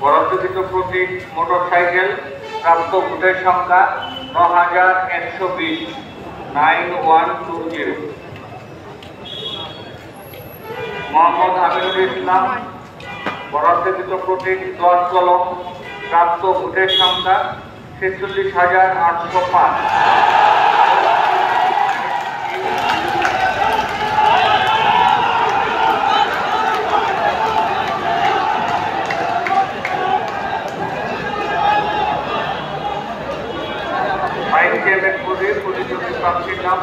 বরাদ্দকৃত প্রতীক মোটরসাইকেল প্রাপ্ত ভোটের সংখ্যা ৯,১২০ 9120। মোহাম্মদ আমিনুল ইসলাম বরাদ্দকৃত প্রতীক ১০ কলম প্রাপ্ত ভোটের সংখ্যা ৪৬,৮০৫। ভাইস চেয়ারম্যান পদে প্রতিযোগী প্রার্থীর নাম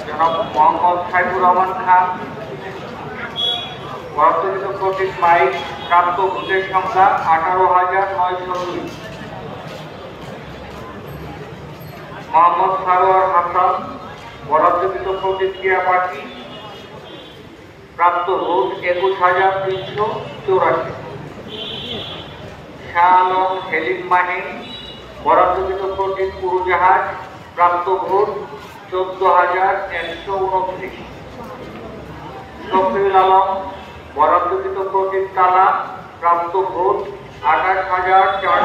জনাব মোহাম্মদ সাইফুর রহমান খান। বরাদ্দকৃত প্রতীক মাইক প্রাপ্ত ভোটের সংখ্যা ১৮,৯০২। মোহাম্মদ সারোয়ার হাসান বরাদ্দকৃত প্রতিক্রিয়া পার্টি প্রাপ্ত ভোট ২১,৩৮৪। শাহ আলম হেলিম মাহিন বরাদ্দকৃত প্রতীক উড়োজাহাজ প্রাপ্ত ভোট ১৪,১২৯। শফিউল আলম বরাদ্দকৃত প্রতীক তালা প্রাপ্ত ভোট ২৮,৪০০।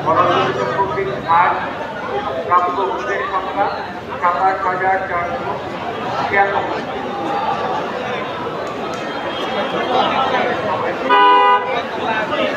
বরাদ্দকৃত প্রতীক আজ প্রাপ্ত ভোটের সংখ্যা ২৭,৪৯৬।